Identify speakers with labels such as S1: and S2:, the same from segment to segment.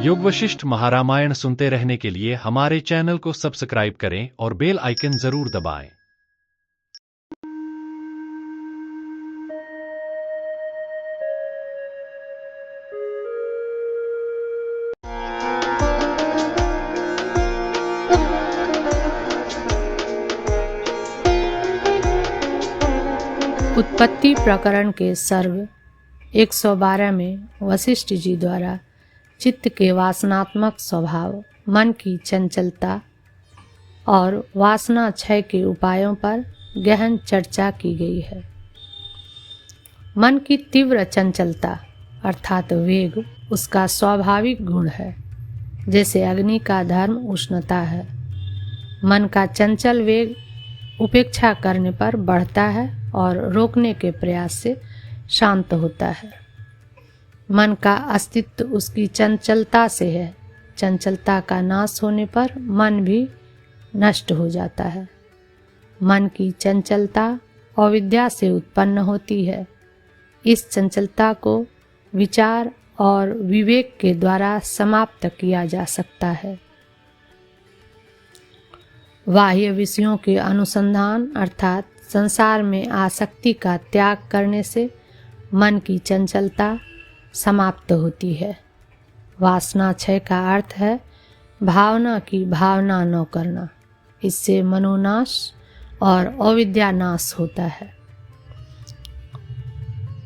S1: योग वशिष्ठ महारामायण सुनते रहने के लिए हमारे चैनल को सब्सक्राइब करें और बेल आइकन जरूर दबाएं।
S2: उत्पत्ति प्रकरण के सर्ग 112 में वशिष्ठ जी द्वारा चित्त के वासनात्मक स्वभाव, मन की चंचलता और वासना क्षय के उपायों पर गहन चर्चा की गई है। मन की तीव्र चंचलता अर्थात वेग उसका स्वाभाविक गुण है। जैसे अग्नि का धर्म उष्णता है, मन का चंचल वेग उपेक्षा करने पर बढ़ता है और रोकने के प्रयास से शांत होता है। मन का अस्तित्व उसकी चंचलता से है। चंचलता का नाश होने पर मन भी नष्ट हो जाता है। मन की चंचलता अविद्या से उत्पन्न होती है। इस चंचलता को विचार और विवेक के द्वारा समाप्त किया जा सकता है। बाह्य विषयों के अनुसंधान अर्थात संसार में आसक्ति का त्याग करने से मन की चंचलता समाप्त होती है। वासना क्षय का अर्थ है भावना की भावना न करना। इससे मनोनाश और अविद्या नाश होता है।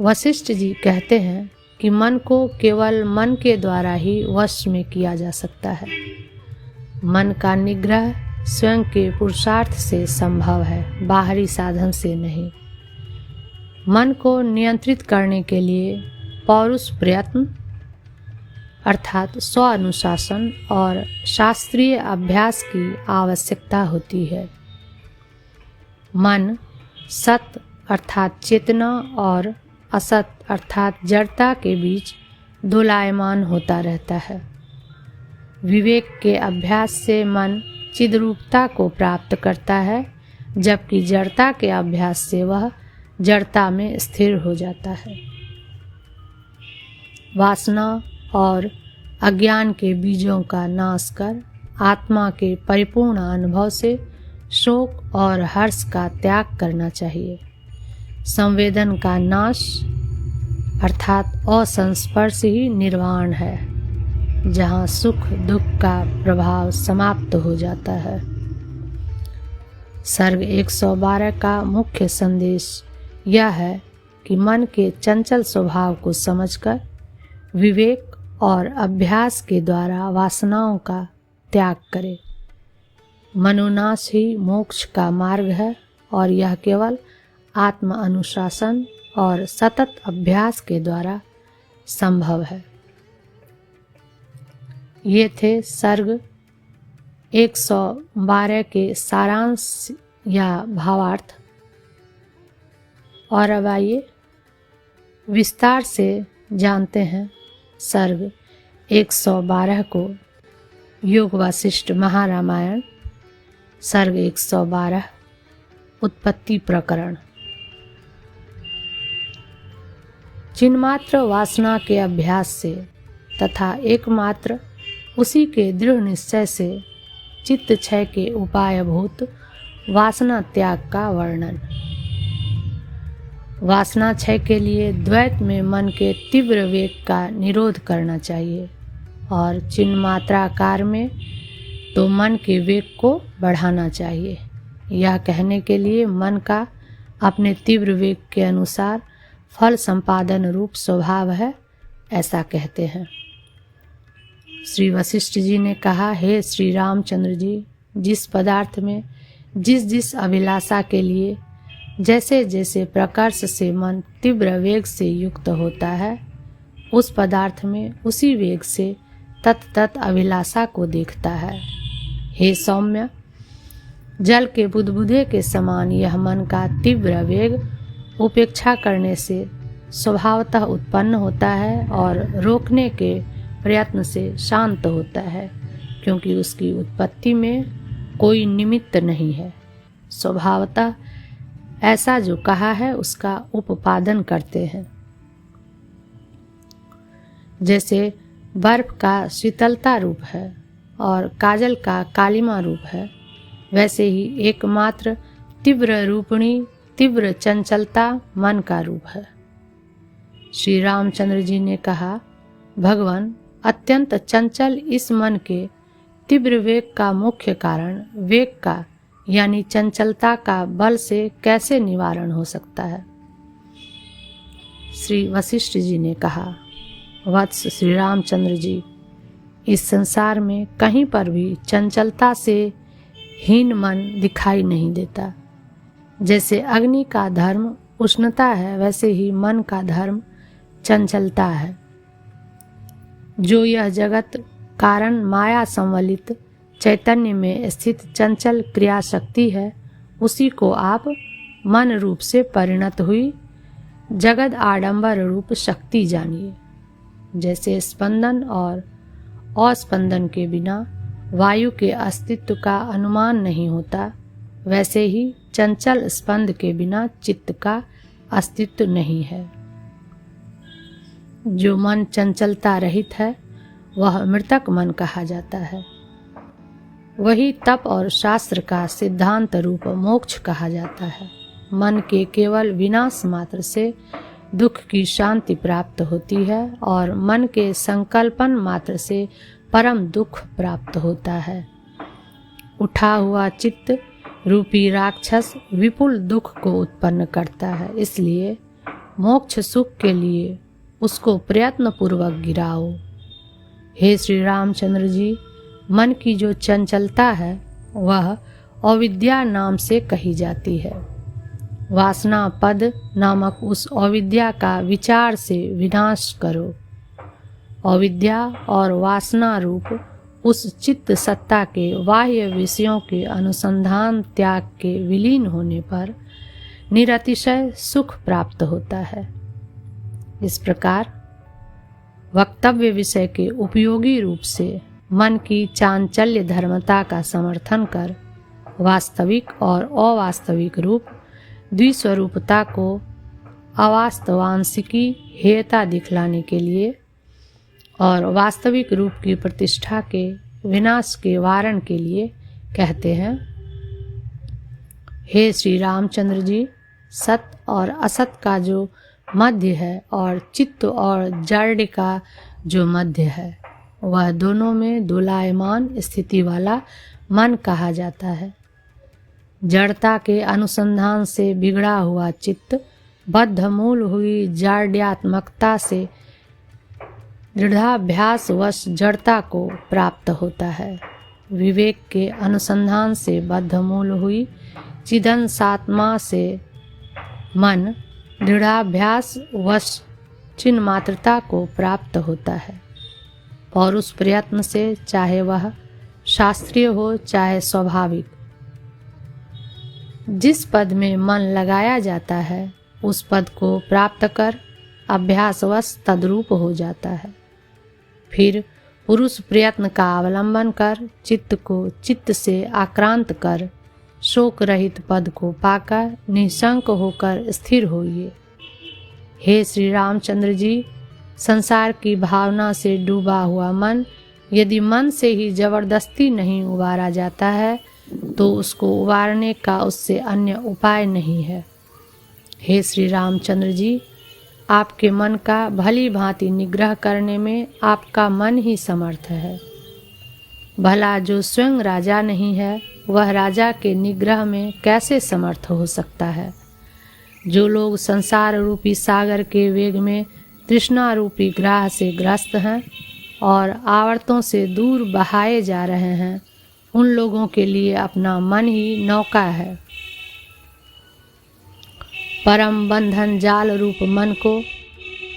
S2: वशिष्ठ जी कहते हैं कि मन को केवल मन के द्वारा ही वश में किया जा सकता है। मन का निग्रह स्वयं के पुरुषार्थ से संभव है, बाहरी साधन से नहीं। मन को नियंत्रित करने के लिए पौरुष प्रयत्न अर्थात स्व अनुशासन और शास्त्रीय अभ्यास की आवश्यकता होती है। मन सत अर्थात चेतना और असत अर्थात जड़ता के बीच दोलायमान होता रहता है। विवेक के अभ्यास से मन चिद्रूपता को प्राप्त करता है, जबकि जड़ता के अभ्यास से वह जड़ता में स्थिर हो जाता है। वासना और अज्ञान के बीजों का नाश कर आत्मा के परिपूर्ण अनुभव से शोक और हर्ष का त्याग करना चाहिए। संवेदन का नाश अर्थात असंस्पर्श ही निर्वाण है, जहाँ सुख दुख का प्रभाव समाप्त हो जाता है। सर्ग 112 का मुख्य संदेश यह है कि मन के चंचल स्वभाव को समझकर विवेक और अभ्यास के द्वारा वासनाओं का त्याग करें। मनोनाश ही मोक्ष का मार्ग है और यह केवल आत्म अनुशासन और सतत अभ्यास के द्वारा संभव है। ये थे सर्ग 112 के सारांश या भावार्थ। और अब आइए विस्तार से जानते हैं सर्ग 112 को। योग वशिष्ठ महारामायण सर्ग 112 उत्पत्ति प्रकरण। चिन्मात्र वासना के अभ्यास से तथा एकमात्र उसी के दृढ़ निश्चय से चित्त क्षय के उपायभूत वासना त्याग का वर्णन। वासना क्षय के लिए द्वैत में मन के तीव्र वेग का निरोध करना चाहिए और चिन्मात्राकार में तो मन के वेग को बढ़ाना चाहिए। यह कहने के लिए मन का अपने तीव्र वेग के अनुसार फल संपादन रूप स्वभाव है, ऐसा कहते हैं। श्री वशिष्ठ जी ने कहा, हे श्री रामचंद्र जी, जिस पदार्थ में जिस जिस अभिलाषा के लिए जैसे जैसे प्रकर्ष से मन तीव्र वेग से युक्त होता है, उस पदार्थ में उसी वेग से तत्त अभिलाषा को देखता है। हे सौम्य, जल के बुदबुदे के समान यह मन का तीव्र वेग उपेक्षा करने से स्वभावतः उत्पन्न होता है और रोकने के प्रयत्न से शांत होता है, क्योंकि उसकी उत्पत्ति में कोई निमित्त नहीं है। स्वभावतः ऐसा जो कहा है उसका उपादान करते हैं। जैसे बर्फ का शीतलता रूप है और काजल का कालिमा रूप है, वैसे ही एकमात्र तीव्र रूपिणी तीव्र चंचलता मन का रूप है। श्री रामचंद्र जी ने कहा, भगवान अत्यंत चंचल इस मन के तीव्र वेग का मुख्य कारण वेग का यानी चंचलता का बल से कैसे निवारण हो सकता है। श्री वशिष्ठ जी ने कहा, वत्स श्री रामचंद्र जी, इस संसार में कहीं पर भी चंचलता से हीन मन दिखाई नहीं देता। जैसे अग्नि का धर्म उष्णता है, वैसे ही मन का धर्म चंचलता है। जो यह जगत कारण माया संवलित चैतन्य में स्थित चंचल क्रिया शक्ति है, उसी को आप मन रूप से परिणत हुई जगत आडंबर रूप शक्ति जानिए। जैसे स्पंदन और अस्पंदन के बिना वायु के अस्तित्व का अनुमान नहीं होता, वैसे ही चंचल स्पंद के बिना चित्त का अस्तित्व नहीं है। जो मन चंचलता रहित है वह मृतक मन कहा जाता है। वही तप और शास्त्र का सिद्धांत रूप मोक्ष कहा जाता है। मन के केवल विनाश मात्र से दुख की शांति प्राप्त होती है और मन के संकल्पन मात्र से परम दुख प्राप्त होता है। उठा हुआ चित्त रूपी राक्षस विपुल दुख को उत्पन्न करता है, इसलिए मोक्ष सुख के लिए उसको प्रयत्न पूर्वक गिराओ। हे श्री रामचंद्र जी, मन की जो चंचलता है वह अविद्या नाम से कही जाती है। वासना पद नामक उस अविद्या का विचार से विनाश करो। अविद्या और वासना रूप उस चित्त सत्ता के बाह्य विषयों के अनुसंधान त्याग के विलीन होने पर निरतिशय सुख प्राप्त होता है। इस प्रकार वक्तव्य विषय के उपयोगी रूप से मन की चांचल्य धर्मता का समर्थन कर वास्तविक और अवास्तविक रूप द्विस्वरूपता को अवास्तवांशिकी हेयता दिखलाने के लिए और वास्तविक रूप की प्रतिष्ठा के विनाश के वारण के लिए कहते हैं। हे श्री रामचंद्र जी, सत और असत का जो मध्य है और चित्त और जड़ का जो मध्य है, वह दोनों में दोलायमान स्थिति वाला मन कहा जाता है। जड़ता के अनुसंधान से बिगड़ा हुआ चित्त बद्धमूल हुई जाड्यात्मकता से दृढ़ाभ्यास वश जड़ता को प्राप्त होता है। विवेक के अनुसंधान से बद्धमूल हुई चिदंसात्मा से मन दृढ़ाभ्यास वश चिन्मात्रता को प्राप्त होता है। और उस प्रयत्न से, चाहे वह शास्त्रीय हो चाहे स्वाभाविक, जिस पद में मन लगाया जाता है उस पद को प्राप्त कर अभ्यासवश तद्रूप हो जाता है। फिर पुरुष प्रयत्न का अवलंबन कर चित्त को चित्त से आक्रांत कर शोक रहित पद को पाकर निशंक होकर स्थिर होइए। हे श्री रामचंद्र जी, संसार की भावना से डूबा हुआ मन यदि मन से ही जबरदस्ती नहीं उबारा जाता है तो उसको उबारने का उससे अन्य उपाय नहीं है। हे श्री रामचंद्र जी, आपके मन का भली भांति निग्रह करने में आपका मन ही समर्थ है। भला जो स्वयं राजा नहीं है वह राजा के निग्रह में कैसे समर्थ हो सकता है। जो लोग संसार रूपी सागर के वेग में तृष्णा रूपी ग्राह से ग्रस्त हैं और आवर्तों से दूर बहाए जा रहे हैं, उन लोगों के लिए अपना मन ही नौका है। परम बंधन जाल रूप मन को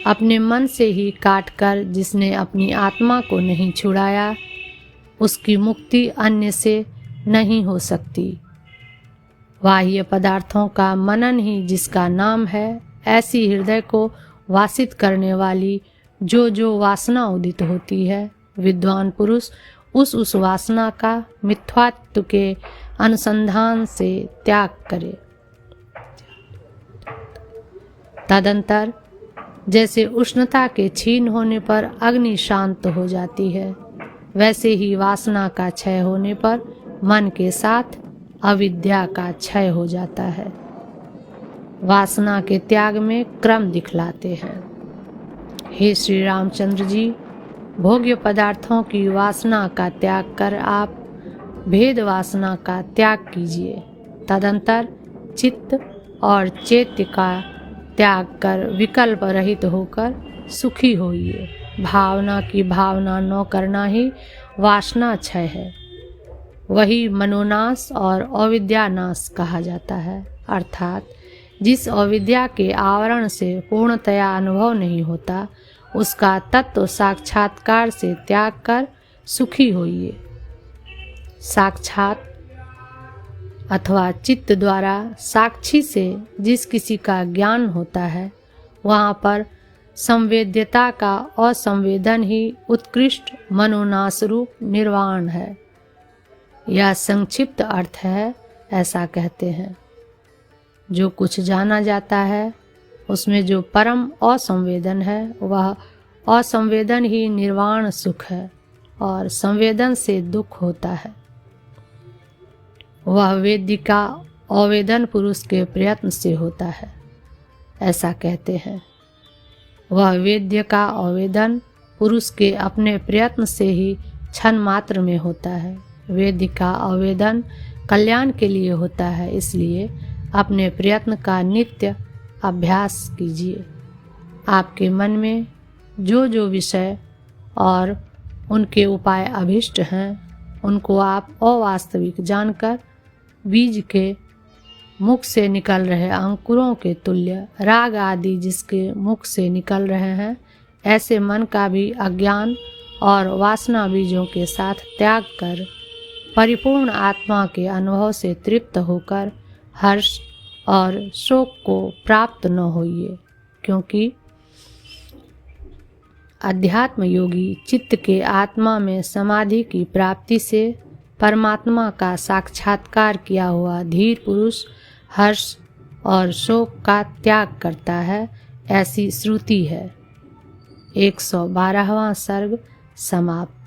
S2: अपने मन से ही काटकर जिसने अपनी आत्मा को नहीं छुड़ाया, उसकी मुक्ति अन्य से नहीं हो सकती। बाह्य पदार्थों का मनन ही जिसका नाम है, ऐसी हृदय को वासित करने वाली जो वासना उदित होती है, विद्वान पुरुष उस वासना का मिथ्यात्व के अनुसंधान से त्याग करे। तदंतर जैसे उष्णता के क्षीण होने पर अग्नि शांत हो जाती है, वैसे ही वासना का क्षय होने पर मन के साथ अविद्या का क्षय हो जाता है। वासना के त्याग में क्रम दिखलाते हैं। हे श्री रामचंद्र जी, भोग्य पदार्थों की वासना का त्याग कर आप भेद वासना का त्याग कीजिए। तदंतर चित्त और चैत्य का त्याग कर विकल्प रहित होकर सुखी होइए। भावना की भावना न करना ही वासना क्षय है। वही मनोनाश और अविद्यानाश कहा जाता है, अर्थात जिस अविद्या के आवरण से पूर्णतया अनुभव नहीं होता, उसका तत्व साक्षात्कार से त्याग कर सुखी होइए। साक्षात अथवा चित्त द्वारा साक्षी से जिस किसी का ज्ञान होता है, वहाँ पर संवेद्यता का असंवेदन ही उत्कृष्ट मनोनाश रूप निर्वाण है। यह संक्षिप्त अर्थ है, ऐसा कहते हैं। जो कुछ जाना जाता है उसमें जो परम असंवेदन है, वह असंवेदन ही निर्वाण सुख है और संवेदन से दुख होता है। वह वेद्य का अवेदन पुरुष के प्रयत्न से होता है, ऐसा कहते हैं। वह वेद्य का आवेदन पुरुष के अपने प्रयत्न से ही क्षण मात्र में होता है। वेद्य का आवेदन कल्याण के लिए होता है, इसलिए अपने प्रयत्न का नित्य अभ्यास कीजिए। आपके मन में जो जो विषय और उनके उपाय अभिष्ट हैं, उनको आप अवास्तविक जानकर बीज के मुख से निकल रहे अंकुरों के तुल्य राग आदि जिसके मुख से निकल रहे हैं, ऐसे मन का भी अज्ञान और वासना बीजों के साथ त्याग कर परिपूर्ण आत्मा के अनुभव से तृप्त होकर हर्ष और शोक को प्राप्त न होइए, क्योंकि अध्यात्म योगी चित्त के आत्मा में समाधि की प्राप्ति से परमात्मा का साक्षात्कार किया हुआ धीर पुरुष हर्ष और शोक का त्याग करता है, ऐसी श्रुति है। 112वां सर्ग समाप्त।